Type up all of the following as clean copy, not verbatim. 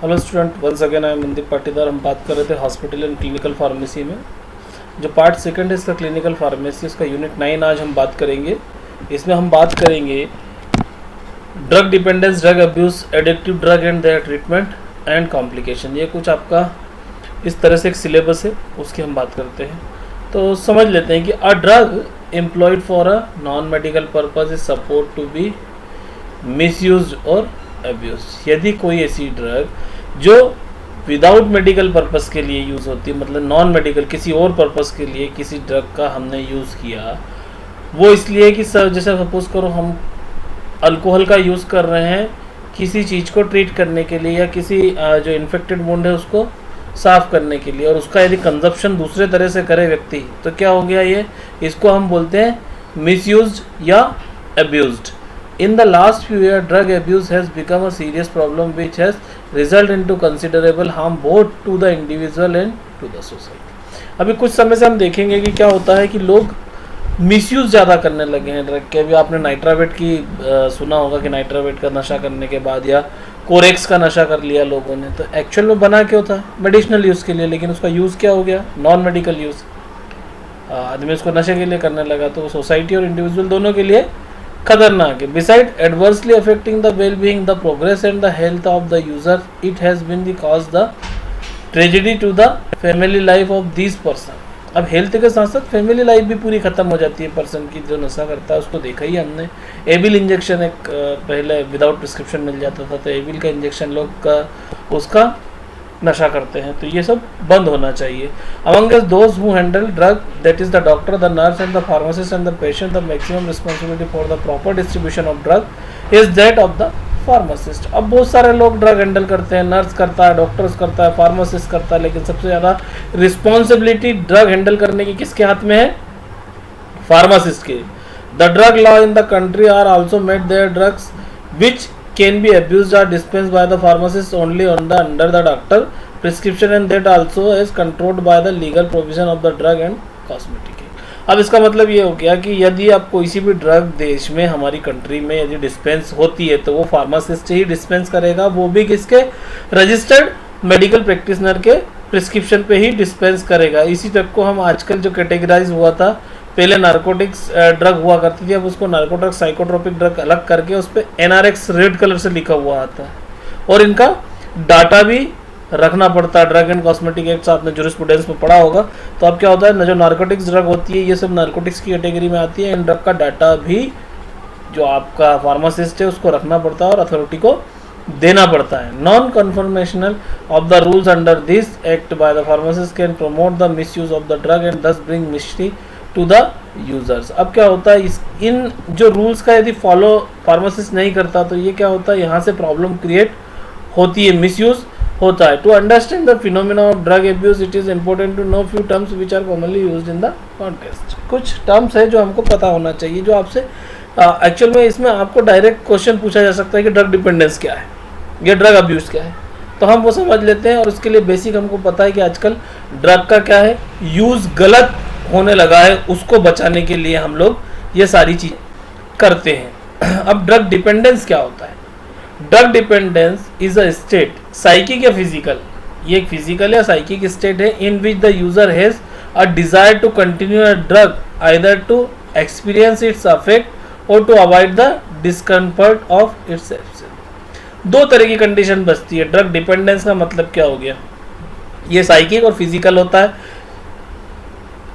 Hello student, once again I am Mandeep Patidar. हम बात कर रहे थे हॉस्पिटल एंड क्लिनिकल फार्मेसी में। जो पार्ट सेकंड है इसका क्लिनिकल फार्मेसी, इसका यूनिट 9 आज हम बात करेंगे। इसमें हम बात करेंगे drug dependence, drug abuse, addictive drug and their treatment and complication. ये कुछ आपका इस तरह से एक सिलेबस है, उसकी हम बात करते हैं। तो समझ लेते हैं कि a drug employed for a non medical purpose is supposed to be misuse और अब्यूज। यदि कोई ऐसी ड्रग जो विदाउट मेडिकल पर्पस के लिए यूज़ होती है, मतलब नॉन मेडिकल किसी और पर्पस के लिए किसी ड्रग का हमने यूज़ किया, वो इसलिए कि सर जैसे सपोज करो हम अल्कोहल का यूज़ कर रहे हैं किसी चीज़ को ट्रीट करने के लिए या किसी जो इन्फेक्टेड वुंड है उसको साफ़ करने के लिए, और उसका यदि कंजप्शन दूसरे तरह से करे व्यक्ति, तो क्या हो गया ये, इसको हम बोलते हैं मिसयूज्ड या abused. In the last few years, drug abuse has become a serious problem which has resulted into considerable harm both to the individual and to the society। अभी कुछ समय से हम देखेंगे कि क्या होता है कि लोग मिसयूज़ ज़्यादा करने लगे हैं ड्रग के। अभी आपने नाइट्रावेट की सुना होगा कि नाइट्रावेट का नशा करने के बाद या कोरेक्स का नशा कर लिया लोगों ने, तो एक्चुअल में बना क्यों था, मेडिसिनल यूज़ के लिए, लेकिन उसका यूज़ क्या हो गया, नॉन मेडिकल यूज़। आदमी उसको नशे के लिए करने लगा, तो सोसाइटी और इंडिविजुअल दोनों के लिए खतरनाक है। Beside adversely affecting the well-being, the progress and the health of the user, it has been the cause the tragedy to the family life of these person। अब हेल्थ के साथ साथ फैमिली लाइफ भी पूरी ख़त्म हो जाती है पर्सन की। जो नशा करता है उसको देखा ही हमने, एबिल इंजेक्शन एक पहले विदाउट प्रिस्क्रिप्शन मिल जाता था, तो एबिल का इंजेक्शन लोग का उसका नशा करते हैं, तो ये सब बंद होना चाहिए। Among us those who handle drug, that is the doctor, the nurse and the pharmacist and the patient, the maximum responsibility for the proper distribution of drug is that of the pharmacist। अब बहुत सारे लोग drug handle करते हैं, nurse करता है, doctors करता है, फार्मासिस्ट करता है, लेकिन सबसे ज़्यादा रिस्पॉन्सिबिलिटी ड्रग हैंडल करने की किसके हाथ में है, फार्मासिस्ट के। The drug law in the country are also made their drugs which can be abused or dispensed by the pharmacist only under the doctor prescription and that also is controlled by the legal provision of the drug and cosmetic। अब इसका मतलब ये हो गया कि यदि आप कोई सी भी ड्रग देश में हमारी कंट्री में यदि डिस्पेंस होती है तो वो फार्मासिस्ट ही डिस्पेंस करेगा, वो भी किसके, रजिस्टर्ड मेडिकल प्रैक्टिशनर के प्रिस्क्रिप्शन पे ही डिस्पेंस करेगा। इसी ड्रग को हम आजकल जो कैटेगराइज हुआ था, पहले नारकोटिक्स ड्रग हुआ करती थी, अब उसको नारकोटिक साइकोट्रोपिक ड्रग अलग करके उस पर NRX रेड कलर से लिखा हुआ आता है, और इनका डाटा भी रखना पड़ता है। ड्रग एंड कॉस्मेटिक एक्ट आपने जूरिस्प्रूडेंस में पढ़ा होगा। तो अब क्या होता है, जो नारकोटिक्स ड्रग होती है ये सब नारकोटिक्स की कैटेगरी में आती है। इन ड्रग का डाटा भी जो आपका फार्मासिस्ट है उसको रखना पड़ता है और अथॉरिटी को देना पड़ता है। Non confirmational of the rules under this act by the pharmacist can promote the misuse of the drug and thus bring misery to the users. अब क्या होता है, इन जो रूल्स का यदि फॉलो फार्मासिस्ट नहीं करता तो ये क्या होता है, यहाँ से प्रॉब्लम क्रिएट होती है, मिसयूज होता है। To understand the phenomena of drug abuse it is important to know few terms which are commonly used in the context. कुछ टर्म्स है जो हमको पता होना चाहिए, जो आपसे एक्चुअल में इसमें आपको डायरेक्ट क्वेश्चन पूछा जा सकता है कि ड्रग डिपेंडेंस क्या है या ड्रग अब्यूज क्या है, तो हम वो समझ लेते हैं। और उसके लिए बेसिक हमको पता है कि आजकल ड्रग का क्या है, यूज़ गलत होने लगा है, उसको बचाने के लिए हम लोग ये सारी चीज़ करते हैं। अब ड्रग डिपेंडेंस क्या होता है, drug dependence is a state, psychic या फिजिकल, ये एक फिजिकल या साइकिक स्टेट है, in which the user has a desire to continue a drug either to experience its affect or to avoid the discomfort of its absence. दो तरह की condition बचती है। ड्रग डिपेंडेंस का मतलब क्या हो गया, ये साइकिक और फिजिकल होता है।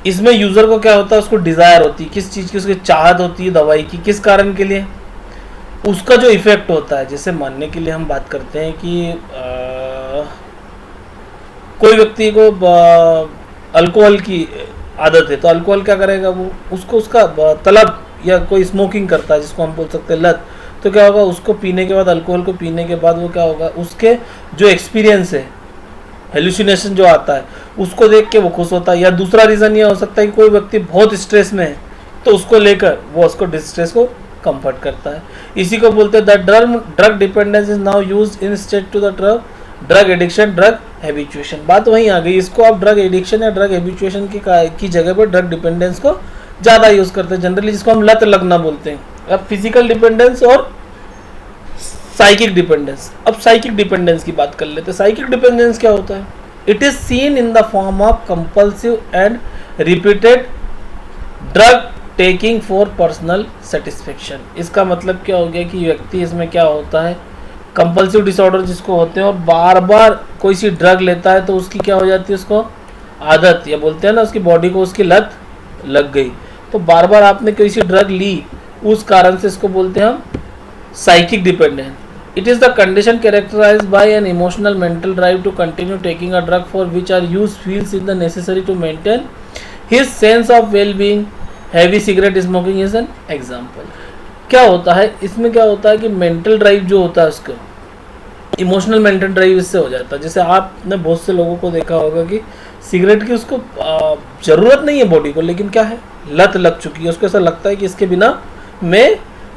इसमें यूजर को क्या होता है, उसको डिजायर होती है, किस चीज़ की उसकी चाहत होती है, दवाई की, किस कारण के लिए, उसका जो इफेक्ट होता है। जैसे मानने के लिए हम बात करते हैं कि कोई व्यक्ति को अल्कोहल की आदत है, तो अल्कोहल क्या करेगा, वो उसको उसका तलब, या कोई स्मोकिंग करता है जिसको हम बोल सकते हैं लत, तो क्या होगा, उसको पीने के बाद, अल्कोहल को पीने के बाद वो क्या होगा, उसके जो एक्सपीरियंस है, हेलुसिनेशन जो आता है, उसको देख के वो खुश होता है। या दूसरा रीज़न ये हो सकता है कि कोई व्यक्ति बहुत स्ट्रेस में है तो उसको लेकर वो उसको डिस्ट्रेस को कंफर्ट करता है। इसी को बोलते हैं the drug dependence is now use instead to the drug addiction, drug habituation. बात वहीं आ गई, इसको आप ड्रग एडिक्शन या ड्रग हैबिचुएशन की जगह पर ड्रग डिपेंडेंस को ज़्यादा यूज़ करते हैं जनरली, जिसको हम लत लगना बोलते हैं। अब फिजिकल डिपेंडेंस और साइकिक डिपेंडेंस। अब साइकिक डिपेंडेंस की बात कर लेते हैं। साइकिक डिपेंडेंस क्या होता है? It is seen in the form of compulsive and repeated drug taking for personal satisfaction. इसका मतलब क्या हो गया कि व्यक्ति इसमें क्या होता है, कंपल्सिव डिसऑर्डर जिसको होते हैं और बार बार कोई सी ड्रग लेता है तो उसकी क्या हो जाती है, उसको आदत, या बोलते हैं ना उसकी बॉडी को उसकी लत लग गई। तो बार बार आपने कोई सी ड्रग ली, उस कारण से इसको बोलते हैं हम psychic dependence. It is the condition characterized by an emotional mental drive to continue taking a drug for which our use feels is the necessary to maintain his sense of well-being. Heavy cigarette smoking is an example. क्या होता है इसमें, क्या होता है कि mental drive जो होता है उसका इमोशनल मेंटल ड्राइव इससे हो जाता है। जैसे आपने बहुत से लोगों को देखा होगा कि सिगरेट की उसको ज़रूरत नहीं है बॉडी को, लेकिन क्या है, लत लग चुकी है, उसको ऐसा लगता है कि इसके बिना मैं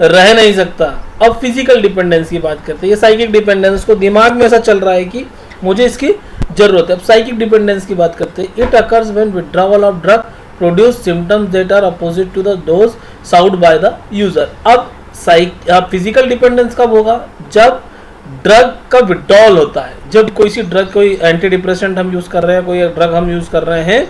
रह नहीं सकता। अब फिजिकल डिपेंडेंस की बात करते हैं, ये साइकिक डिपेंडेंस को दिमाग में ऐसा चल रहा है कि मुझे इसकी जरूरत है। अब साइकिक डिपेंडेंस की बात करते हैं। It occurs when withdrawal of drug produce symptoms that are opposite to the dose sought by the user. अब फिजिकल डिपेंडेंस कब होगा? जब ड्रग का विड्रॉल होता है, जब कोई सी ड्रग, कोई एंटी डिप्रेसेंट हम यूज कर रहे हैं, कोई ड्रग हम यूज कर रहे हैं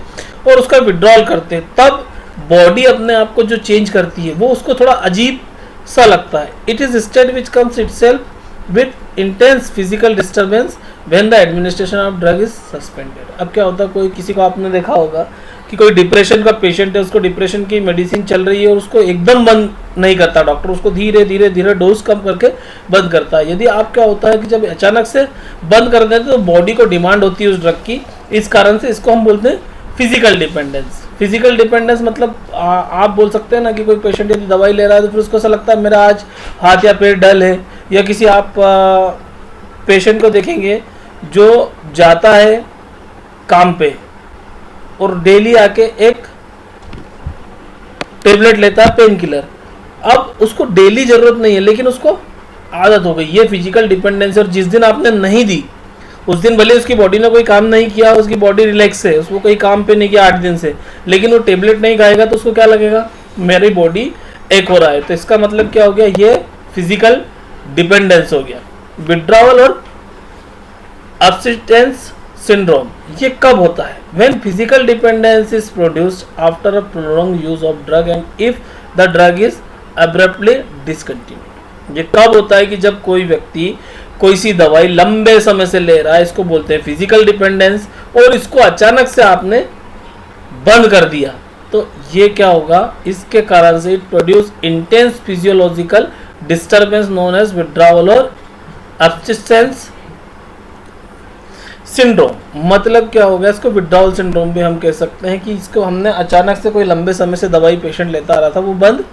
और उसका विड्रॉल करते हैं, तब बॉडी अपने आप को जो चेंज करती है वो उसको थोड़ा अजीब सा लगता है। It is state which comes itself with intense physical disturbance when the administration of drug is suspended. अब क्या होता है, कोई किसी को आपने देखा होगा कि कोई डिप्रेशन का पेशेंट है, उसको डिप्रेशन की मेडिसिन चल रही है और उसको एकदम बंद नहीं करता डॉक्टर, उसको धीरे धीरे धीरे डोज कम करके बंद करता है। यदि आप क्या होता है कि जब अचानक से बंद कर देते तो बॉडी को डिमांड होती है उस ड्रग की, इस कारण से इसको हम बोलते हैं फिजिकल डिपेंडेंस। फिजिकल डिपेंडेंस मतलब आप बोल सकते हैं ना कि कोई पेशेंट यदि दवाई ले रहा है तो फिर उसको ऐसा लगता है मेरा आज हाथ या पैर डल है, या किसी आप पेशेंट को देखेंगे जो जाता है काम पे और डेली आके एक टेबलेट लेता है पेन किलर। अब उसको डेली जरूरत नहीं है लेकिन उसको आदत हो गई, ये फिजिकल डिपेंडेंस। और जिस दिन आपने नहीं दी उस दिन भले उसकी बॉडी ने कोई काम नहीं किया, उसकी बॉडी रिलैक्स है, उसको कोई काम पे नहीं किया 8 दिन से, लेकिन वो टेबलेट नहीं खाएगा तो उसको क्या लगेगा, मेरी बॉडी एक हो रहा है। तो इसका मतलब क्या हो गया, ये फिजिकल डिपेंडेंस हो गया। विड्रॉवल और अब्स्टिनेंस सिंड्रोम ये कब होता है? When physical dependence is produced after a prolong use of drug and if the drug is abruptly discontinued. ये कब होता है कि जब कोई व्यक्ति कोई सी दवाई लंबे समय से ले रहा है, इसको बोलते हैं फिजिकल डिपेंडेंस, और इसको अचानक से आपने बंद कर दिया तो ये क्या होगा, इसके कारण से it produce intense physiological disturbance known as withdrawal और अब्स्टिनेंस सिंड्रोम। मतलब क्या होगा, इसको विड्रॉवल सिंड्रोम भी हम कह सकते हैं कि इसको हमने अचानक से कोई लंबे समय से दवाई पेशेंट लेता आ रहा था वो बंद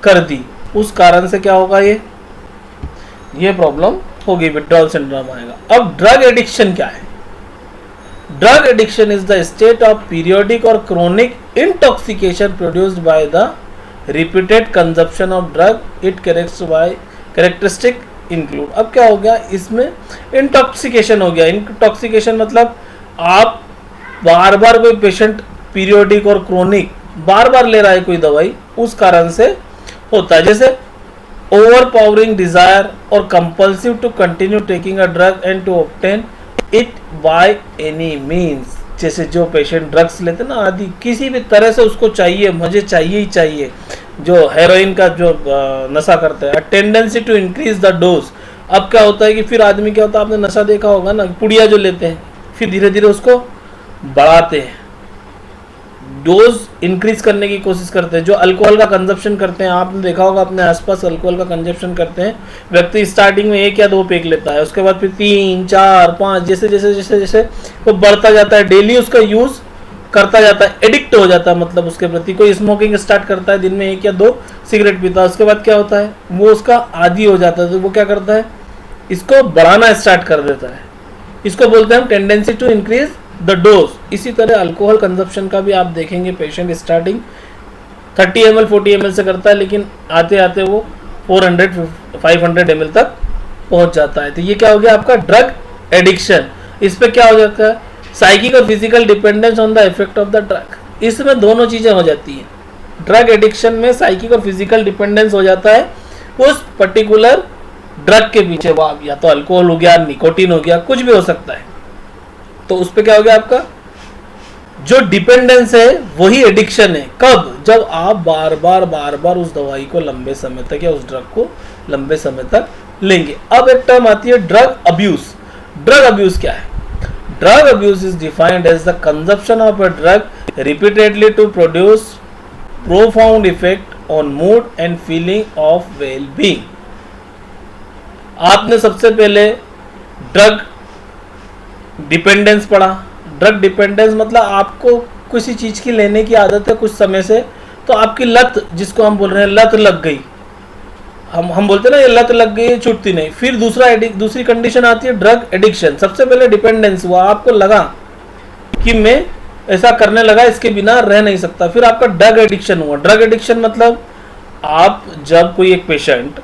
कर दी, उस कारण से क्या होगा, ये प्रॉब्लम होगी, विड्रॉवल सिंड्रोम आएगा। अब ड्रग एडिक्शन क्या है? Drug addiction is the state of periodic or chronic intoxication produced by the repeated consumption of drug. It characteristic include. अब क्या हो गया, इसमें इंटॉक्सिकेशन हो गया। इंटॉक्सिकेशन मतलब आप बार बार कोई पेशेंट पीरियोडिक और क्रोनिक बार बार ले रहा है कोई दवाई, उस कारण से होता है। जैसे overpowering desire or compulsive to continue taking a drug and to obtain it by any means। जैसे जो पेशेंट ड्रग्स लेते ना आदि, किसी भी तरह से उसको चाहिए, मुझे चाहिए ही चाहिए, जो हेरोइन का जो नशा करते हैं। Tendency to increase the dose. अब क्या होता है कि फिर आदमी क्या होता है, आपने नशा देखा होगा ना, पुड़िया जो लेते हैं फिर धीरे धीरे उसको बढ़ाते हैं, डोज इंक्रीज करने की कोशिश करते हैं। जो अल्कोहल का कंजप्शन करते हैं, आपने देखा होगा अपने आसपास अल्कोहल का कंजप्शन करते हैं व्यक्ति, स्टार्टिंग में 1 या 2 पेग लेता है, उसके बाद फिर 3, 4, 5 जैसे जैसे जैसे जैसे वो बढ़ता जाता है, डेली उसका यूज करता जाता है, एडिक्ट हो जाता है मतलब उसके प्रति। कोई स्मोकिंग स्टार्ट करता है, दिन में 1 या 2 सिगरेट पीता है, उसके बाद क्या होता है, वो उसका आदी हो जाता है, तो वो क्या करता है, इसको बढ़ाना स्टार्ट कर देता है। इसको बोलते हैं हम tendency to increase the dose. इसी तरह अल्कोहल कंजप्शन का भी आप देखेंगे, पेशेंट स्टार्टिंग 30 ml 40 ml से करता है, लेकिन आते आते वो 400-500 ml तक पहुंच जाता है। तो ये क्या हो गया आपका ड्रग एडिक्शन। इस पे क्या हो जाता है, साइकिक और physical dependence on the effect of the drug. इसमें दोनों चीजें हो जाती हैं। ड्रग एडिक्शन में साइकिक और फिजिकल डिपेंडेंस हो जाता है उस पर्टिकुलर ड्रग के पीछे, वो या तो अल्कोहल हो गया, निकोटीन हो गया, कुछ भी हो सकता है। तो उस पर क्या हो गया, आपका जो डिपेंडेंस है वही एडिक्शन है। कब? जब आप बार बार उस दवाई को लंबे समय तक या उस ड्रग को लंबे समय तक लेंगे। अब एक टर्म आती है ड्रग अब्यूज। ड्रग अब्यूज क्या है? Drug abuse is defined as the consumption of a drug repeatedly to produce profound effect on mood and feeling of well being. आपने सबसे पहले ड्रग डिपेंडेंस पढ़ा। ड्रग डिपेंडेंस मतलब आपको किसी चीज की लेने की आदत है कुछ समय से, तो आपकी लत, जिसको हम बोल रहे हैं लत लग गई, हम बोलते हैं ना ये लत लग गई, छूटती नहीं। फिर दूसरी कंडीशन आती है ड्रग एडिक्शन। सबसे पहले डिपेंडेंस हुआ, आपको लगा कि मैं ऐसा करने लगा, इसके बिना रह नहीं सकता। फिर आपका ड्रग एडिक्शन हुआ। ड्रग एडिक्शन मतलब आप जब कोई एक पेशेंट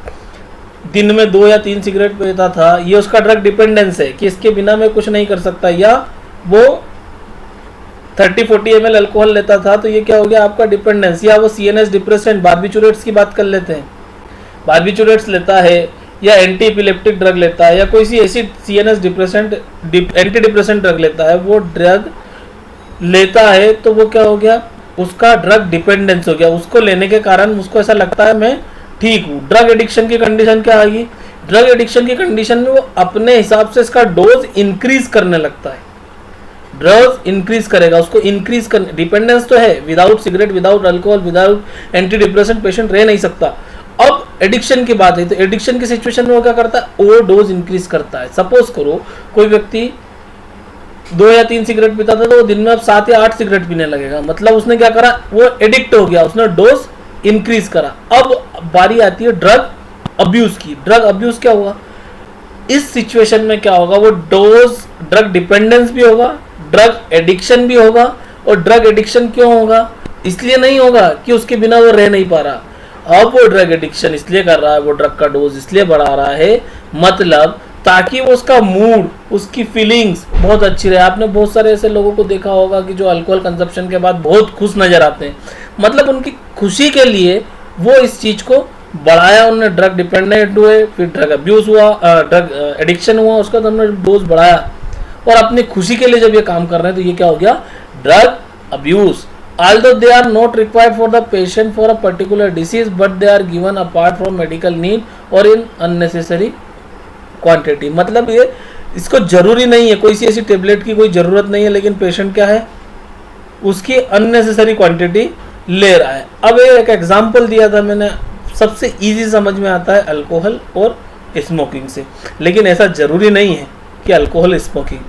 दिन में 2 या 3 सिगरेट पीता था, ये उसका ड्रग डिपेंडेंस है कि इसके बिना मैं कुछ नहीं कर सकता। या वो 30-40 ml अल्कोहल लेता था, तो ये क्या हो गया आपका डिपेंडेंस। या वो CNS डिप्रेसेंट, बार्बिचुरेट्स की बात कर लेते हैं, बार्बिचुरेट्स लेता है, या एंटी एपिलेप्टिक ड्रग लेता है, या कोई सी ऐसी CNS depressant anti depressant drug लेता है, वो ड्रग लेता है, तो वो क्या हो गया, उसका ड्रग डिपेंडेंस हो गया। उसको लेने के कारण उसको ऐसा लगता है मैं ठीक हूँ। ड्रग एडिक्शन की कंडीशन क्या आएगी? ड्रग एडिक्शन की कंडीशन में वो अपने हिसाब से इसका डोज इंक्रीज करने लगता है। ड्रग इंक्रीज करेगा, उसको इंक्रीज कर, डिपेंडेंस तो है, without cigarette, without alcohol, without anti depressant patient रह नहीं सकता। अब एडिक्शन की बात है, तो एडिक्शन की सिचुएशन में वो क्या करता है, वो डोज इंक्रीज करता है। सपोज करो कोई व्यक्ति 2 या 3 सिगरेट पीता था, तो वो दिन में अब 7 या 8 सिगरेट पीने लगेगा। मतलब उसने क्या करा, वो एडिक्ट हो गया, उसने डोज इंक्रीज करा। अब बारी आती है ड्रग अब्यूज की। ड्रग अब्यूज क्या हुआ, इस सिचुएशन में क्या होगा, वो डोज, ड्रग डिपेंडेंस भी होगा, ड्रग एडिक्शन भी होगा। और ड्रग एडिक्शन क्यों होगा? इसलिए नहीं होगा कि उसके बिना वो रह नहीं पा रहा। अब वो ड्रग एडिक्शन इसलिए कर रहा है, वो ड्रग का डोज इसलिए बढ़ा रहा है, मतलब ताकि वो उसका मूड, उसकी फीलिंग्स बहुत अच्छी रहे। आपने बहुत सारे ऐसे लोगों को देखा होगा कि जो अल्कोहल कंजप्शन के बाद बहुत खुश नजर आते हैं, मतलब उनकी खुशी के लिए वो इस चीज को बढ़ाया, उन्होंने ड्रग डिपेंडेंट हुए, फिर ड्रग अब्यूज हुआ, ड्रग एडिक्शन हुआ, उसका तो उन्होंने डोज बढ़ाया, और अपनी खुशी के लिए जब ये काम कर रहे हैं तो ये क्या हो गया, drug abuse. Although they are not required for the patient for a particular disease, but they are given apart from medical need or in unnecessary quantity। मतलब ये इसको जरूरी नहीं है, कोई सी ऐसी टेबलेट की कोई ज़रूरत नहीं है, लेकिन पेशेंट क्या है, उसकी अननेसेसरी क्वांटिटी ले रहा है। अब एक एग्जांपल दिया था मैंने, सबसे इजी समझ में आता है अल्कोहल और स्मोकिंग से, लेकिन ऐसा ज़रूरी नहीं है कि अल्कोहल स्मोकिंग,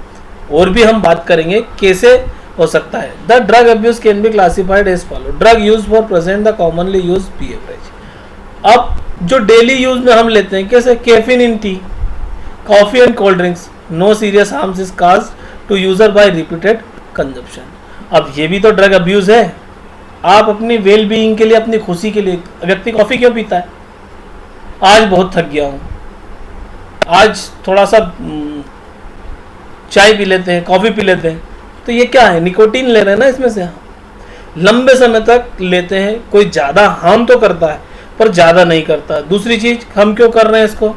और भी हम बात करेंगे कैसे हो सकता है। The drug abuse can be classified as follow. Drug use for present the commonly use beverage. अब जो डेली यूज में हम लेते हैं, कैसे, caffeine in tea, coffee and cold drinks, no serious harms is caused to user by repeated consumption. अब ये भी तो ड्रग अब्यूज है। आप अपनी वेल बीइंग के लिए, अपनी खुशी के लिए, व्यक्ति कॉफी क्यों पीता है, आज बहुत थक गया हूँ, आज थोड़ा सा चाय पी लेते हैं, कॉफी पी लेते हैं, तो ये क्या है, निकोटीन ले रहे हैं ना इसमें से, लंबे समय तक लेते हैं। कोई ज़्यादा हार्म तो करता है पर ज़्यादा नहीं करता। दूसरी चीज, हम क्यों कर रहे हैं इसको,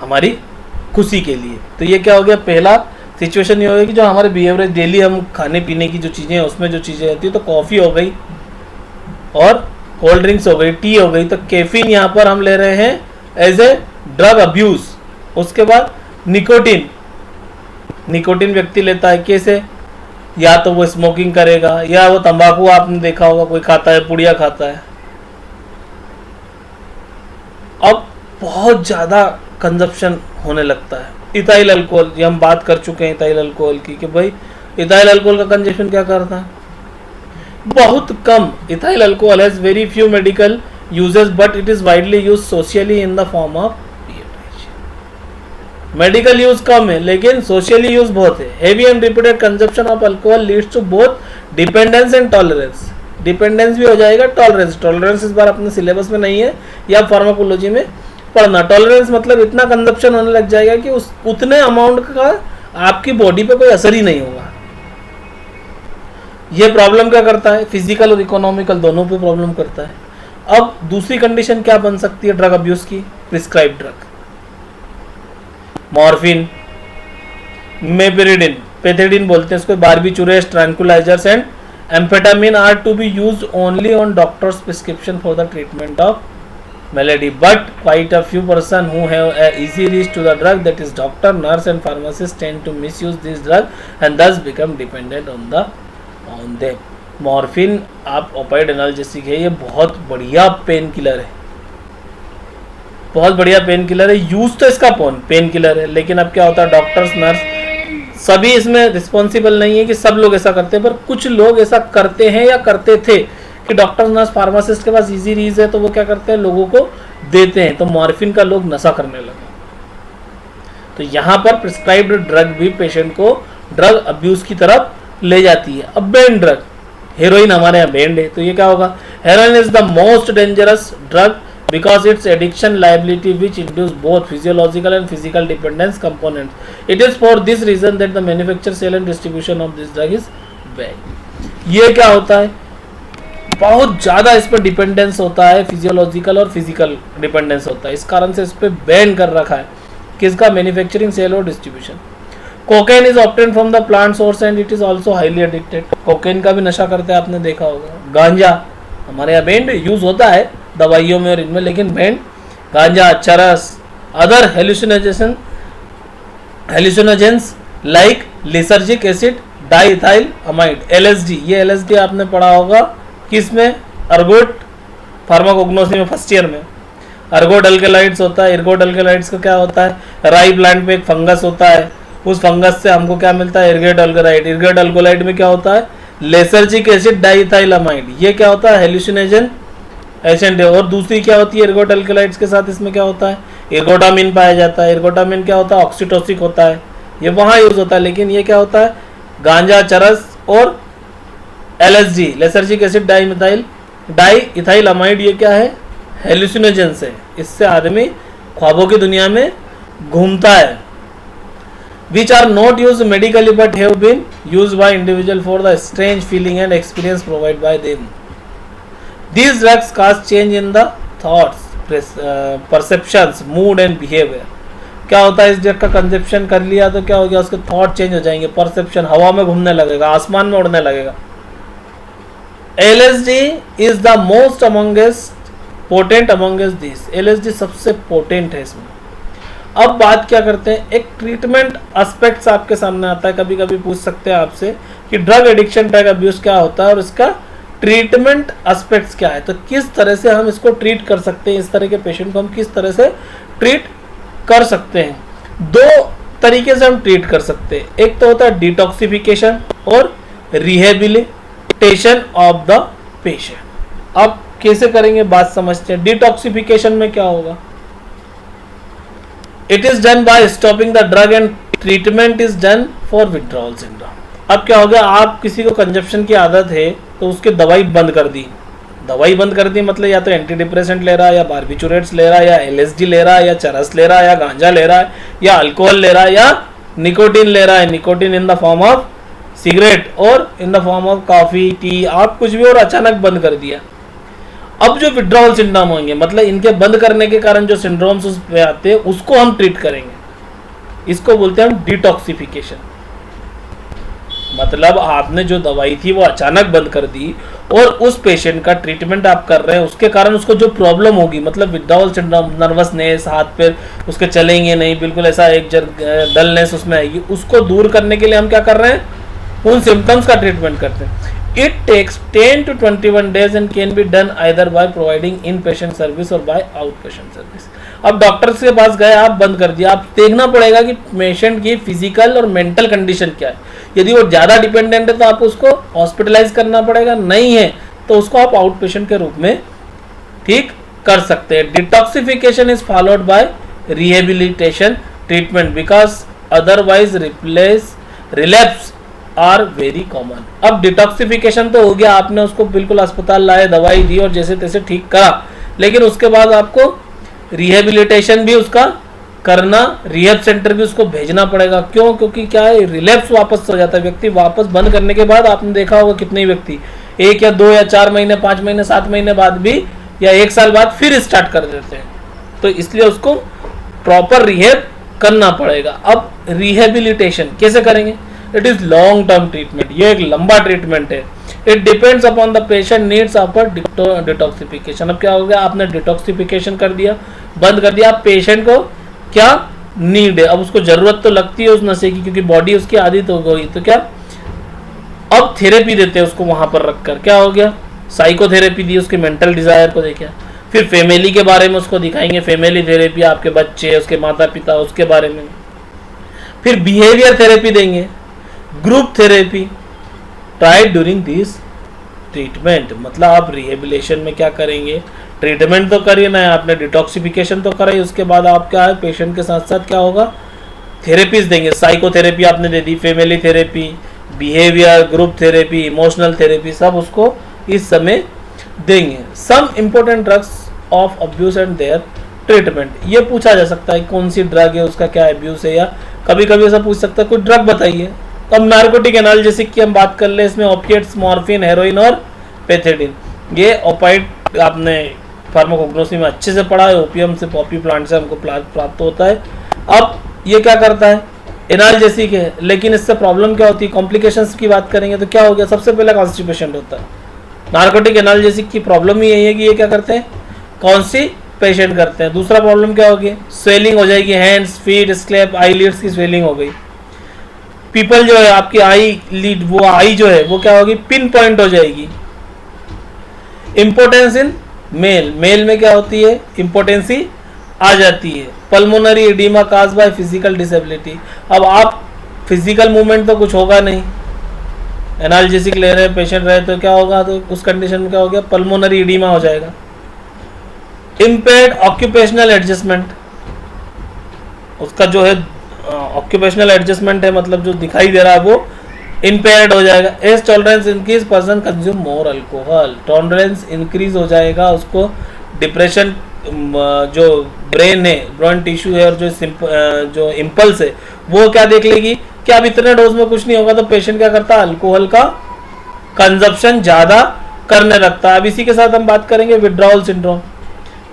हमारी खुशी के लिए। तो ये क्या हो गया, पहला सिचुएशन ये हो गया कि जो हमारे बिहेवियर डेली हम खाने पीने की जो चीज़ें हैं उसमें जो चीज़ें रहती है, तो कॉफ़ी हो गई और कोल्ड ड्रिंक्स हो गई, टी हो गई, तो कैफीन यहाँ पर हम ले रहे हैं एज ए ड्रग अब्यूज। उसके बाद निकोटीन, निकोटीन व्यक्ति लेता है कैसे, या तो वो स्मोकिंग करेगा, या वो तंबाकू, आपने देखा होगा कोई खाता है, पुड़िया खाता है। अब बहुत ज़्यादा कंजप्शन होने लगता है। इथाइल अल्कोहल, ये हम बात कर चुके हैं इथाइल अल्कोहल की, कि भाई इथाइल अल्कोहल का कंजप्शन क्या करता है, बहुत कम। Ethyl alcohol has very few medical uses but it is widely use socially in the form of medical use कम है लेकिन सोशली यूज बहुत है। Heavy and repeated consumption of alcohol leads to both dependence and tolerance. Dependence भी हो जाएगा, tolerance, tolerance इस बार अपने सिलेबस में नहीं है, या फार्माकोलॉजी में पढ़ना। टॉलरेंस मतलब इतना कंजप्शन होने लग जाएगा कि उस उतने अमाउंट का आपकी बॉडी पे कोई असर ही नहीं होगा। ये प्रॉब्लम क्या करता है, फिजिकल और इकोनॉमिकल दोनों पे प्रॉब्लम करता है। अब दूसरी कंडीशन क्या बन सकती है ड्रग अब्यूज की? Prescribe drug, morphine, meperidine, pethidine बोलते हैं इसको, barbiturates, tranquilizers and amphetamine are to be used only on doctors prescription for the treatment of malady, but quite a few person who have a easy reach to the drug, that is doctor, nurse and pharmacist, tend to misuse this drug and thus become dependent on them. Morphine आप ओपाइड analgesic है, ये बहुत बढ़िया pain killer है, बहुत बढ़िया pain killer है, use तो इसका पेन किलर है, लेकिन अब क्या होता है डॉक्टर्स, नर्स सभी इसमें रिस्पॉन्सिबल नहीं है कि सब लोग ऐसा करते हैं, पर कुछ लोग ऐसा करते हैं या करते थे कि डॉक्टर, नर्स, फार्मासिस्ट के पास इजी रीज है तो वो क्या करते हैं लोगों को देते हैं, तो मॉर्फिन का लोग नशा करने लगे। तो यहाँ पर प्रिस्क्राइब्ड ड्रग भी पेशेंट को ड्रग अब्यूज की तरफ ले जाती है। अब बैंड ड्रग, हेरोइन हमारे यहाँ बैंड है, तो ये क्या होगा? Heroin is the most dangerous drug because its addiction liability which induce both physiological and physical dependence components. It is for this reason that the manufacture, sale and distribution of this drug is banned. ये क्या होता है? बहुत ज़्यादा इस पर dependence होता है, फिजियोलॉजिकल और फिजिकल डिपेंडेंस होता है, इस कारण से इस पर बैन कर रखा है किसका? मैन्युफैक्चरिंग, सेल और distribution. Cocaine is obtain from the plant source and it is also highly addicted. Cocaine का भी नशा करते हैं, आपने देखा होगा। गांजा हमारे यहाँ बैंड यूज होता है दवाइयों में और इनमें, लेकिन बैंड ganja, charas, other hallucinogens like lysergic acid, diethyl amide, LSD. ये एलएसडी आपने पढ़ा होगा किसमें? अर्गोट फार्माकोग्नोसी में, फर्स्ट ईयर में। अर्गोट अल्केलाइड्स होता है। इर्गोट अल्केलाइड्स का क्या होता है? राई प्लांट पे एक फंगस होता है, उस फंगस से हमको क्या मिलता है? इर्गेट अल्केलाइड। इर्गेट अल्कोलाइड में क्या होता है? Lysergic acid, diethylamide. ये क्या होता है? हेलुसिनोजन एजेंट है। और दूसरी क्या होती है इर्गोट अल्केलाइड्स के साथ? इसमें क्या होता है? इर्गोटामिन पाया जाता है। इर्गोटामिन क्या होता है? ऑक्सीटोसिक होता है, ये वहाँ यूज होता है। लेकिन ये क्या होता है? गांजा, चरस और एलएसडी, लेसर्जिक एसिड डाइइथाइलामाइड, ये क्या है? हेलुसिनोजेंस है। इससे आदमी ख्वाबों की दुनिया में घूमता है। Which are not used medically but have been used by individual for the strange feeling and experience provided by them. These drugs cause change in the thoughts, perceptions, mood and behavior. क्या होता है? इस drug का consumption कर लिया तो क्या हो गया? उसके थॉट चेंज हो जाएंगे, परसेप्शन हवा में घूमने लगेगा, आसमान में उड़ने लगेगा। LSD is the most potent amongst these. LSD सबसे पोटेंट है इसमें। अब बात क्या करते हैं? एक ट्रीटमेंट एस्पेक्ट्स आपके सामने आता है, कभी कभी पूछ सकते हैं आपसे कि ड्रग एडिक्शन, ड्रग अब्यूज क्या होता है और इसका ट्रीटमेंट एस्पेक्ट्स क्या है। तो किस तरह से हम इसको ट्रीट कर सकते हैं, इस तरह के पेशेंट को हम किस तरह से ट्रीट कर सकते हैं? दो तरीके से हम ट्रीट कर सकते हैं। एक तो होता है डिटॉक्सिफिकेशन और रिहेबिलिटेशन ऑफ द पेशेंट। अब कैसे करेंगे बात समझते हैं। डिटॉक्सिफिकेशन में क्या होगा? It is done by stopping the drug and treatment is done for withdrawal syndrome. अब क्या हो गया? आप किसी को कंजप्शन की आदत है तो उसकी दवाई बंद कर दी। दवाई बंद कर दी मतलब या तो एंटी डिप्रेसेंट ले रहा है, या बार्बिचुरेट्स ले रहा है, या एलएसडी ले रहा है, या चरस ले रहा है, या गांजा ले रहा है, या अल्कोहल ले रहा है, या निकोटीन ले रहा है। Nicotine in the form of cigarette or in the form of coffee, tea, आप कुछ भी, और अचानक बंद कर दिया। अब जो विड्रॉल सिंड्रोम होंगे, मतलब इनके बंद करने के कारण जो सिंड्रोम्स उस पे आते हैं, उसको हम ट्रीट करेंगे। इसको बोलते हैं हम डिटॉक्सिफिकेशन। मतलब आपने जो दवाई थी वो अचानक बंद कर दी और उस पेशेंट का ट्रीटमेंट आप कर रहे हैं, उसके कारण उसको जो प्रॉब्लम होगी, मतलब विड्रॉल सिंड्रोम, नर्वसनेस, हाथ पैर उसके चलेंगे नहीं, बिल्कुल ऐसा एक डलनेस उसमें आएगी, उसको दूर करने के लिए हम क्या कर रहे हैं? उन सिम्टम्स का ट्रीटमेंट करते हैं। It takes 10 to 21 days and can be done either by providing inpatient service or by outpatient service. अब डॉक्टर के पास गए, आप बंद कर दिया, आप देखना पड़ेगा कि पेशेंट की फिजिकल और मेंटल कंडीशन क्या है। यदि वो ज़्यादा डिपेंडेंट है तो आप उसको हॉस्पिटलाइज करना पड़ेगा, नहीं है तो उसको आप आउट पेशेंट के रूप में ठीक कर सकते हैं। Detoxification is followed by rehabilitation treatment because otherwise relapse are very common. अब डिटॉक्सिफिकेशन तो हो गया, आपने उसको बिल्कुल अस्पताल लाए, दवाई दी और जैसे तैसे ठीक करा, लेकिन उसके बाद आपको रिहेबिलिटेशन भी उसका करना, रिहेब सेंटर भी उसको भेजना पड़ेगा। क्यों? क्योंकि क्या है, रिलैप्स वापस हो जाता है व्यक्ति। वापस बंद करने के बाद आपने देखा होगा कितने व्यक्ति 1 या 2 या 4 महीने, 5 महीने, 7 महीने बाद भी या 1 साल बाद फिर स्टार्ट कर देते हैं। तो इसलिए उसको प्रॉपर रिहेब करना पड़ेगा। अब रिहेबिलिटेशन कैसे करेंगे? It is long term treatment, ये एक लंबा ट्रीटमेंट है। It depends upon the patient needs after detoxification. अब क्या हो गया, आपने डिटॉक्सिफिकेशन कर दिया, बंद कर दिया, अब पेशेंट को क्या नीड है, अब उसको जरूरत तो लगती है उस नशे की, क्योंकि बॉडी उसकी आदत हो गई। तो क्या अब थेरेपी देते हैं उसको वहां पर रखकर। क्या हो गया, साइकोथेरेपी दी, उसके मेंटल डिजायर को देखा। फिर फैमिली के बारे में उसको दिखाएंगे, फैमिली थेरेपी, आपके बच्चे, उसके माता पिता, उसके बारे में। फिर बिहेवियर थेरेपी देंगे, group therapy, try during this treatment. मतलब आप रिहेबिलिटेशन में क्या करेंगे, ट्रीटमेंट तो करिए ना, आपने डिटॉक्सिफिकेशन तो कराई, उसके बाद आप क्या है, पेशेंट के साथ साथ क्या होगा, थेरेपीज देंगे। साइकोथेरेपी आपने दे दी, family therapy, behaviour, group therapy, emotional therapy, सब उसको इस समय देंगे। Some important drugs of abuse and their treatment. ये पूछा जा सकता है कौन सी ड्रग है, उसका क्या अब्यूज है, या कभी कभी ऐसा पूछ सकता है कोई ड्रग बताइए। तो अब नार्कोटिक एनाल्जेसिक की हम बात कर ले, इसमें ओपिएट्स, मॉर्फिन, हेरोइन और पेथेडिन। ये ओपाइड आपने फार्माकोग्नोसी में अच्छे से पढ़ा है, ओपियम से, पॉपी प्लांट से हमको प्राप्त होता है। अब ये क्या करता है, एनाल्जेसिक है, लेकिन इससे प्रॉब्लम क्या होती है, कॉम्प्लिकेशंस की बात करेंगे तो क्या हो गया, सबसे पहले कॉन्स्टिपेशन होता है। नार्कोटिक एनाल्जेसिक की प्रॉब्लम ही यही है कि ये क्या करते हैं, कॉन्स्टिपेशन करते हैं। दूसरा प्रॉब्लम क्या होगी, स्वेलिंग हो जाएगी, हैंड्स, फीट, स्क्लैप, आईलिड्स की स्वेलिंग हो गई। पीपल जो है आपकी आई लीड, वो आई जो है वो क्या होगी, पिन पॉइंट हो जाएगी। इंपोर्टेंस इन मेल, मेल में क्या होती है, इंपोर्टेंसी आ जाती है। Pulmonary oedema cause by physical disability. अब आप फिजिकल मूवमेंट तो कुछ होगा नहीं, एनाल्जेसिक ले रहे पेशेंट रहे तो क्या होगा, तो उस कंडीशन में क्या हो गया, पल्मोनरी एडिमा हो जाएगा। इम्पेयर्ड ऑक्यूपेशनल एडजस्टमेंट, उसका जो है ऑक्यूपेशनल एडजस्टमेंट है, मतलब जो दिखाई दे रहा है वो इम्पेयर्ड हो जाएगा। As tolerance increase, person consume more alcohol, tolerance increase हो जाएगा, उसको डिप्रेशन, जो ब्रेन है, ब्रेन टिश्यू है, और जो इम्पल्स है वो क्या देख लेगी कि अब इतने डोज में कुछ नहीं होगा, तो पेशेंट क्या करता है, अल्कोहल का कंजप्शन ज्यादा करने लगता है। अब इसी के साथ हम बात करेंगे विड्रॉल सिंड्रोम।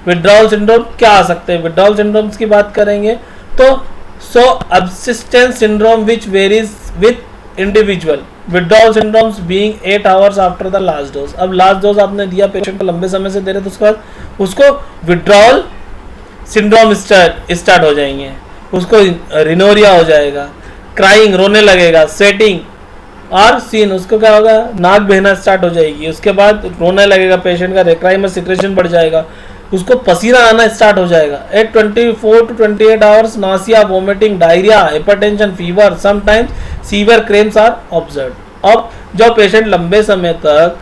विड्रॉल सिंड्रोम क्या आ सकते हैं, विड्रॉल सिंड्रोम्स की बात करेंगे तो subsistence syndrome which varies with individual, withdrawal syndromes being 8 hours after the last dose. अब लास्ट डोज आपने दिया, पेशेंट को लंबे समय से दे रहे, तो उसके बाद उसको विड्रॉल सिंड्रोम स्टार्ट हो जाएंगे, उसको रिनोरिया हो जाएगा, क्राइंग, रोने लगेगा, स्वेटिंग और सीन, उसको क्या होगा, नाक बहना स्टार्ट हो जाएगी, उसके बाद रोने लगेगा पेशेंट का, रेक्राइमर सिक्रेशन बढ़ जाएगा, उसको पसीना आना स्टार्ट हो जाएगा। At 24 to 28 hours nausea, vomiting, diarrhoea, hypertension, fever, sometimes severe cramps are observed. अब जब पेशेंट लंबे समय तक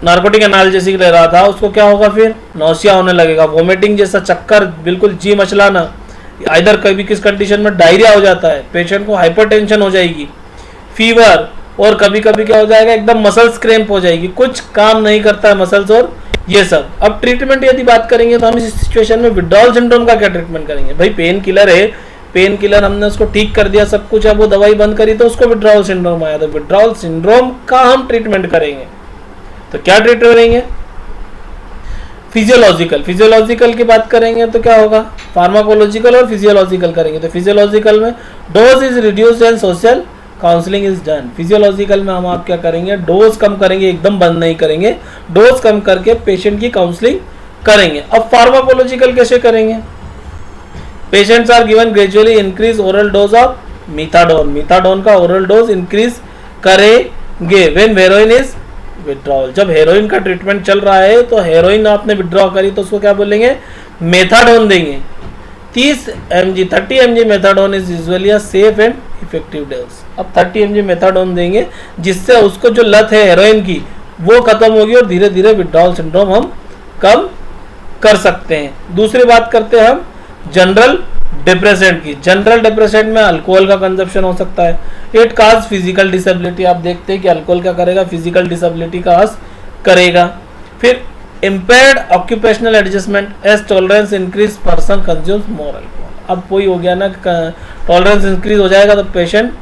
नार्कोटिक एनाल्जेसिक ले रहा था, उसको क्या होगा, फिर नौसिया होने लगेगा, वोमिटिंग जैसा चक्कर, बिल्कुल जी मचलाना, इधर कभी किस कंडीशन में डायरिया हो जाता है, पेशेंट को हाइपरटेंशन हो जाएगी, फीवर, और कभी कभी क्या हो जाएगा, एकदम मसल्स क्रैम्प हो जाएगी, कुछ काम नहीं करता है मसल्स और ये सब। अब ट्रीटमेंट यदि बात करेंगे तो हम इस सिचुएशन में विड्रॉल सिंड्रोम का क्या ट्रीटमेंट करेंगे, भाई पेन किलर है, पेन किलर हमने उसको ठीक कर दिया, सब कुछ है, वो दवाई बंद करी तो उसको विड्रॉल सिंड्रोम आया, तो विड्रॉल सिंड्रोम का हम ट्रीटमेंट करेंगे। तो क्या ट्रीटमेंट करेंगे, फिजियोलॉजिकल, फिजियोलॉजिकल की बात करेंगे तो क्या होगा, फार्माकोलॉजिकल और फिजियोलॉजिकल करेंगे। तो फिजियोलॉजिकल में dose is reduced and social counselling is done. Physiological में हम आप क्या करेंगे, डोज कम करेंगे, एकदम बंद नहीं करेंगे, डोज कम करके पेशेंट की काउंसलिंग करेंगे। अब फार्माकोलॉजिकल कैसे करेंगे, patients are given gradually increase oral dose of methadone, methadone का ओरल डोज इंक्रीज करेंगे। व्हेन हेरोइन इज विड्रॉल, जब हेरोइन का ट्रीटमेंट चल रहा है तो हेरोइन आपने विड्रॉ करी तो उसको क्या बोलेंगे, मेथाडोन देंगे। 30 mg 30 mg methadone is usually a safe and effective dose. अब 30 mg मेथाडोन देंगे, जिससे उसको जो लत है हेरोइन की वो खत्म होगी और धीरे धीरे विड्रॉल सिंड्रोम हम कम कर सकते हैं। दूसरी बात करते हैं हम जनरल डिप्रेसेंट की। जनरल डिप्रेसेंट में अल्कोहल का कंजप्शन हो सकता है, इट काज फिजिकल डिसेबिलिटी। आप देखते हैं कि अल्कोहल क्या करेगा, फिजिकल डिसेबिलिटी का करेगा। फिर impaired occupational adjustment, as tolerance increase person consumes more alcohol. अब वही हो गया ना, टॉलरेंस इंक्रीज हो जाएगा तो पेशेंट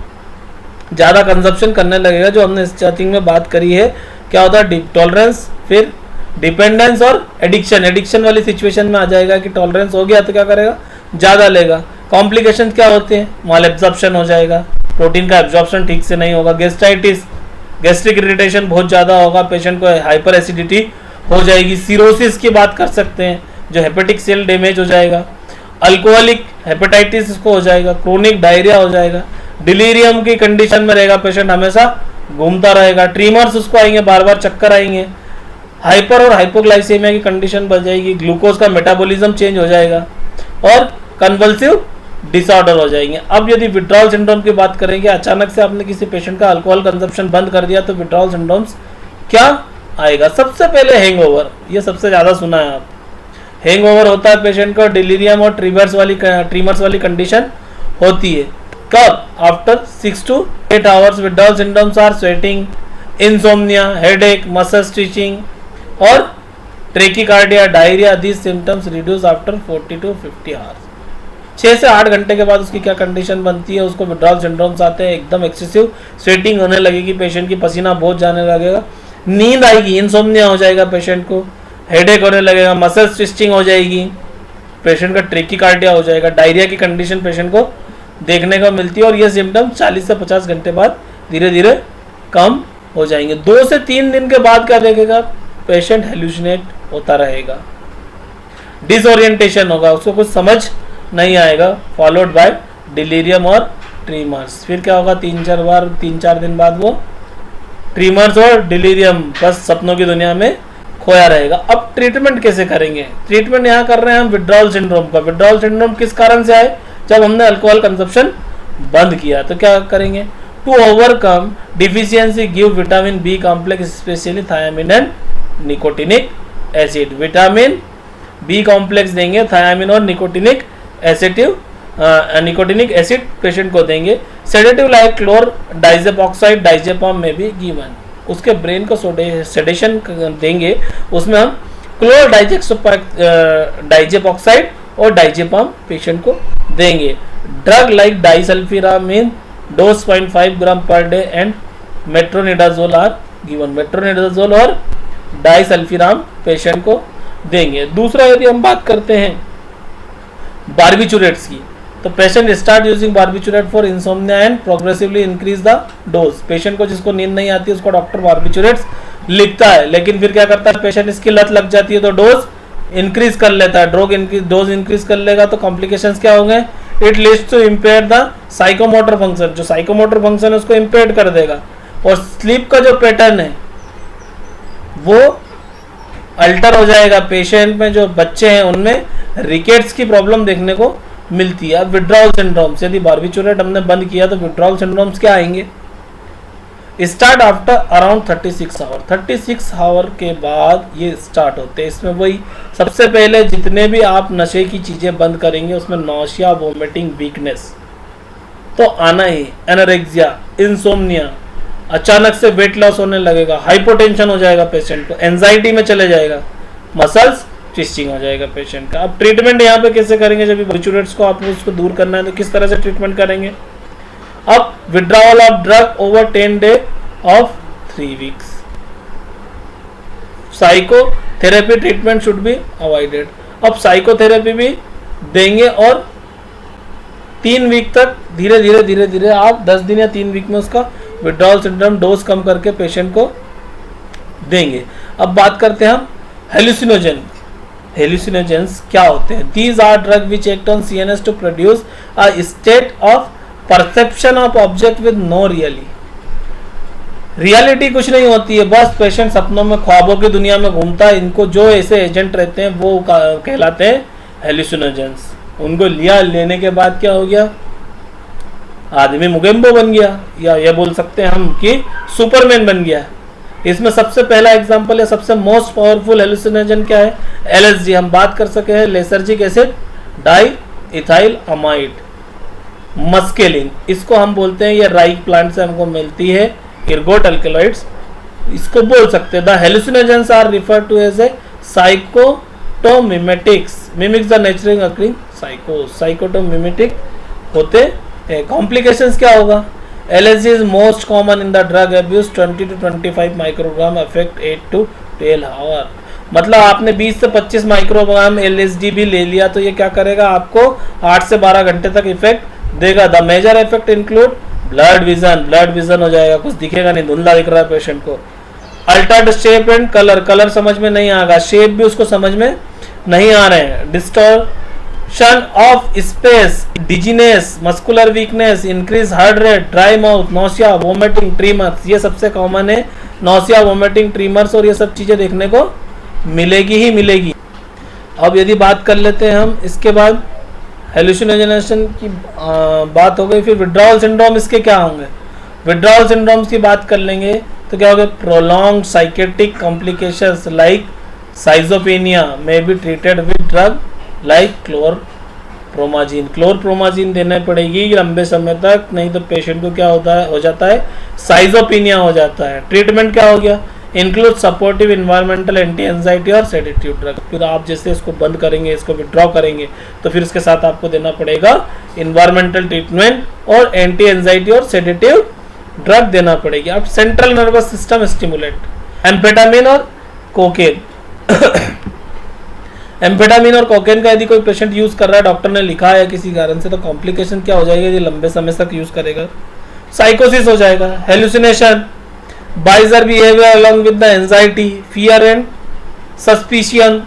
ज़्यादा कंजप्शन करने लगेगा, जो हमने स्टार्टिंग में बात करी है। क्या होता है, टॉलरेंस, फिर डिपेंडेंस और एडिक्शन, एडिक्शन वाली सिचुएशन में आ जाएगा कि टॉलरेंस हो गया तो क्या करेगा, ज़्यादा लेगा। कॉम्प्लिकेशन क्या होते हैं, माल एब्जॉर्प्शन हो जाएगा, प्रोटीन का एब्जॉर्प्शन ठीक से नहीं होगा, गेस्ट्राइटिस, गैस्ट्रिक इरिटेशन बहुत ज़्यादा होगा, पेशेंट को हाइपर एसिडिटी हो जाएगी, सीरोसिस की बात कर सकते हैं जो हेपेटिक सेल डैमेज हो जाएगा, अल्कोहलिक हेपेटाइटिस इसको हो जाएगा, क्रोनिक डायरिया हो जाएगा, डिलीरियम की कंडीशन में रहेगा पेशेंट, हमेशा घूमता रहेगा, ट्रीमर्स उसको आएंगे, बार बार चक्कर आएंगे, हाइपर और हाइपोग्लाइसेमिया की कंडीशन बढ़ जाएगी, ग्लूकोज का मेटाबॉलिज्म चेंज हो जाएगा और कन्वल्सिव डिसऑर्डर हो जाएंगे। अब यदि विड्रॉल सिंड्रोम की बात करेंगे, अचानक से आपने किसी पेशेंट का अल्कोहल कंजप्शन बंद कर दिया तो विड्रॉल सिंड्रोम्स क्या आएगा। सबसे पहले हैंगओवर, ये सबसे ज़्यादा सुना है आप, हैंगओवर होता है पेशेंट को, डिलीरियम और ट्रीमर्स वाली कंडीशन होती है। कब, after 6 to 8 hours. Withdrawal syndromes are sweating, insomnia, headache, muscle stitching और tachycardia, diarrhoea. These symptoms reduce after 40 to 50 hours. 6 से 8 घंटे के बाद उसकी क्या कंडीशन बनती है, उसको विड्रॉल सिंड्रोम्स आते हैं, एकदम एक्सेसिव स्वेटिंग होने लगेगी पेशेंट की, पसीना बहुत जाने लगेगा, नींद आएगी, इंसोम्निया हो जाएगा पेशेंट को, हेडेक होने लगेगा, मसल स्टिचिंग हो जाएगी, पेशेंट का ट्रेकिकार्डिया हो जाएगा, डायरिया की कंडीशन पेशेंट को देखने को मिलती है और ये सिम्टम 40 से 50 घंटे बाद धीरे धीरे कम हो जाएंगे। 2 से 3 दिन के बाद क्या देखेगा, पेशेंट हेलुसिनेट होता रहेगा, डिसओरिएंटेशन होगा, उसको कुछ समझ नहीं आएगा, फॉलोड बाय डिलीरियम और ट्रीमर्स। फिर क्या होगा, 3-4 दिन बाद वो ट्रीमर्स और डिलीरियम बस सपनों की दुनिया में खोया रहेगा। अब ट्रीटमेंट कैसे करेंगे, ट्रीटमेंट यहाँ कर रहे हैं हम विड्रॉल सिंड्रोम का। विड्रॉल सिंड्रोम किस कारण से आए, जब हमने अल्कोहल कंजप्शन बंद किया। तो क्या करेंगे, to overcome deficiency give vitamin B complex, specially thiamine and nicotinic acid. Vitamin B complex देंगे, थायामिन और निकोटिनिक एसिड पेशेंट को देंगे। सेडेटिव लाइक क्लोर डाइजेपॉक्साइड, डाइजेपम में भी गिवन। उसके ब्रेन को सेडेशन देंगे, उसमें हम क्लोर डाइजेपॉक्साइड और डाइजेपम पेशेंट को देंगे। Drug like disulfiram in dose 0.5 gram per day and metronidazole are given. Metronidazole और डाइसल्फिराम पेशेंट को देंगे। दूसरा यदि हम बात करते हैं बार्बिचुरेट्स की, तो patient start using barbiturate for insomnia and progressively increase the dose. Patient को जिसको नींद नहीं आती उसको डॉक्टर बार्बिचुरेट्स लिखता है, लेकिन फिर क्या करता है पेशेंट, इसकी लत लग जाती है तो डोज इंक्रीज कर लेता है। डोज इंक्रीज कर लेगा तो कॉम्प्लिकेशंस क्या होंगे, it leads to impair the psychomotor function. जो साइकोमोटर फंक्शन है उसको इम्पेयर कर देगा और स्लीप का जो पैटर्न है वो अल्टर हो जाएगा। पेशेंट में जो बच्चे हैं उनमें रिकेट्स की प्रॉब्लम देखने को मिलती है। अब विड्रॉल सिंड्रोम्स, यदि बार्बिचुरेट हमने बंद किया तो विड्रॉल सिंड्रोम्स क्या आएंगे, start after around 36 hour. 36 hour के बाद ये स्टार्ट होते हैं। इसमें वही सबसे पहले जितने भी आप नशे की चीज़ें बंद करेंगे उसमें नौशिया, वोमिटिंग, वीकनेस तो आना ही, एनोरेक्सिया, इंसोम्निया, अचानक से वेट लॉस होने लगेगा, हाइपोटेंशन हो जाएगा पेशेंट को, एंजाइटी में चले जाएगा, मसल्स ट्विस्टिंग हो जाएगा पेशेंट का। अब ट्रीटमेंट यहाँ पे कैसे करेंगे, जब बार्बिचुरेट्स को आपको उसको दूर करना है तो किस तरह से ट्रीटमेंट करेंगे। अब withdrawal of drug over 10 days of 3 weeks। Psychotherapy treatment should be avoided. अब साइकोथेरेपी भी देंगे और 3 वीक तक धीरे धीरे आप 10 दिन या 3 वीक में उसका विड्रॉल सिंड्रोम डोज कम करके पेशेंट को देंगे। अब बात करते हैं हम हेलुसिनोजन। हेलुसिनोजेंस क्या होते हैं, these are drug which act on CNS to produce a state of perception of object with no reality कुछ नहीं होती है, बस पेशेंट सपनों में, ख्वाबों की दुनिया में घूमता है। इनको जो ऐसे एजेंट रहते हैं वो कहलाते हैं हेलुसिनोजेंस। उनको लेने के बाद क्या हो गया, आदमी मुगेम्बो बन गया, या ये बोल सकते हैं हम कि सुपरमैन बन गया। इसमें सबसे पहला एग्जांपल है, सबसे मोस्ट पावरफुल हेलुसिनोजन क्या है, LSD। हम बात कर सके हैं lysergic acid diethyl amide, mescaline, इसको हम बोलते हैं, ये राइक प्लांट से हमको मिलती है, इर्गोट अल्कलॉइड्स इसको बोल सकते हैं। The hallucinogens are refer to as a psychotomimetics, mimics the natural occurring psychotomimetic होते। कॉम्प्लिकेशंस क्या होगा, LSD is most common in the drug abuse, 20 to 25 microgram, affect 8 to 12 hour। मतलब आपने 20 से 25 माइक्रोग्राम LSD भी ले लिया तो ये क्या करेगा, आपको 8 से 12 घंटे तक इफेक्ट देगा। The major effect include blurred vision हो जाएगा, कुछ दिखेगा नहीं, धुंधला दिख रहा है पेशेंट को। अल्टर्ड शेप एंड कलर समझ में नहीं आएगा, शेप भी उसको समझ में नहीं आ रहे हैं। Distortion of space, dizziness, muscular weakness, increase heart rate, dry mouth, nausea, vomiting, tremors, ये सबसे कॉमन है। नोसिया, वोमिटिंग, ट्रीमर्स और ये सब चीजें देखने को मिलेगी ही मिलेगी। अब यदि बात कर लेते हैं हम, इसके बाद हेलुसिनेशन की बात हो गई, फिर विड्रॉल सिंड्रोम इसके क्या होंगे। विड्रॉल सिंड्रोम्स की बात कर लेंगे तो क्या होगा, prolong psychiatric complications like schizophrenia may be treated with drug like chlorpromazine देना पड़ेगी लंबे समय तक, नहीं तो पेशेंट को क्या होता है, हो जाता है साइजोपेनिया हो जाता है। ट्रीटमेंट क्या हो गया, include supportive environmental anti anxiety और सेडेटिव ड्रग। फिर आप जैसे इसको बंद करेंगे, इसको विड्रॉ करेंगे, तो फिर इसके साथ आपको देना पड़ेगा इन्वायरमेंटल ट्रीटमेंट और एंटी एंजाइटी और सेडेटिव ड्रग देना पड़ेगी। अब central nervous system stimulate, amphetamine और कोकेन। एम्फेटामिन और कोकेन का यदि कोई पेशेंट यूज कर रहा है, डॉक्टर ने लिखा है किसी कारण से, तो कॉम्प्लिकेशन क्या हो जाएगी यदि लंबे समय तक यूज करेगा, साइकोसिस हो जाएगा, hallucination, bizarre behaviour along with the anxiety, fear and suspicion.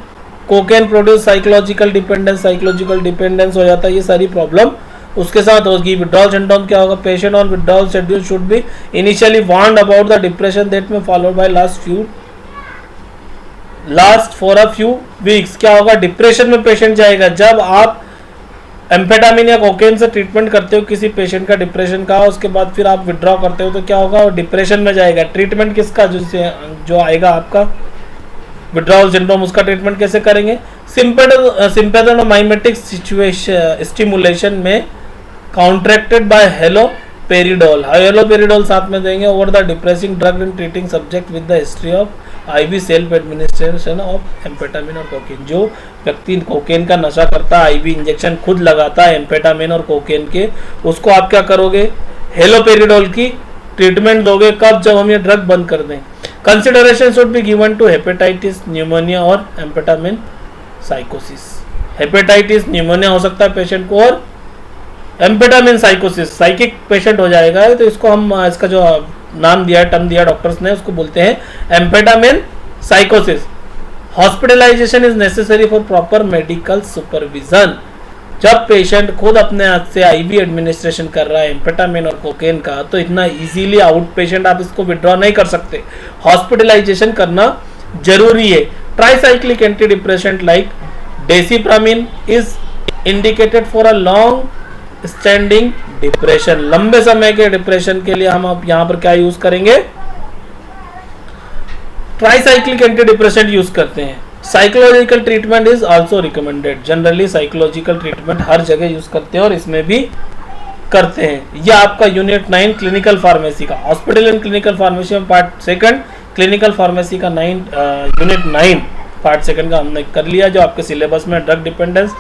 Cocaine produce psychological dependence हो जाता है, ये सारी प्रॉब्लम उसके साथ होगी। विड्रॉल सिंड्रोम क्या होगा, patient on withdrawal schedule should be initially warned about the depression that may followed by last for a few weeks. क्या होगा, डिप्रेशन में पेशेंट जाएगा। जब आप एम्फेटामिन या कोकेन से ट्रीटमेंट करते हो किसी पेशेंट का डिप्रेशन का, उसके बाद फिर आप विड्रॉ करते हो तो क्या होगा, वो डिप्रेशन में जाएगा। ट्रीटमेंट किसका, जो आएगा आपका विड्रॉल सिंड्रोम, उसका ट्रीटमेंट कैसे करेंगे, सिंपैथोमाइमेटिक स्टिमुलेशन में काउंट्रैक्टेड बाय हेलोपेरिडोल साथ में देंगे over the depressing drug in treating subject with the history of IV self administration of amphetamine और कोकेन। जो व्यक्ति कोकेन का नशा करता है, IV इंजेक्शन खुद लगाता है एम्फेटामिन और कोकेन के, उसको आप क्या करोगे, हेलोपेरिडोल की ट्रीटमेंट दोगे। कब, जब हम ये ड्रग बंद कर दें। Consideration should be given to hepatitis, pneumonia और एम्फेटामिन साइकोसिस। हेपेटाइटिस, न्यूमोनिया हो सकता है पेशेंट को, और एम्फेटामिन साइकोसिस, साइकिक पेशेंट हो जाएगा। तो इसको हम, इसका जो नाम दिया, टर्म दिया डॉक्टर्स ने, उसको बोलते हैं एम्फेटामिन साइकोसिस। Hospitalization is necessary for proper medical supervision. जब पेशेंट खुद अपने हाथ से IV एडमिनिस्ट्रेशन कर रहा है एम्फेटामिन और कोकेन का, तो इतना इजीली आउट पेशेंट आप इसको विड्रॉ नहीं कर सकते, हॉस्पिटलाइजेशन करना जरूरी है। Tricyclic anti depressant like desipramine is indicated for a long standing depression. लंबे समय के डिप्रेशन के लिए हम अब यहां पर क्या यूज करेंगे, ट्राइसाइक्लिक एंटी डिप्रेसेंट यूज करते हैं। Psychological treatment is also recommended. Generally psychological treatment हर जगह यूज करते हैं और इसमें भी करते हैं। यह आपका यूनिट 9 क्लिनिकल फार्मेसी का, हॉस्पिटल एंड क्लिनिकल फार्मेसी में पार्ट सेकंड, क्लिनिकल फार्मेसी का यूनिट 9 पार्ट सेकंड का हमने कर लिया, जो आपके सिलेबस में drug dependence,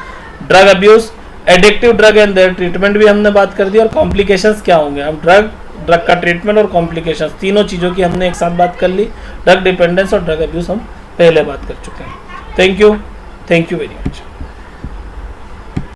drug abuse, addictive drug and their treatment भी हमने बात कर दी, और कॉम्प्लिकेशंस क्या होंगे। हम ड्रग का ट्रीटमेंट और कॉम्प्लिकेशंस तीनों चीज़ों की हमने एक साथ बात कर ली। ड्रग डिपेंडेंस और ड्रग अब्यूज हम पहले बात कर चुके हैं। Thank you very much.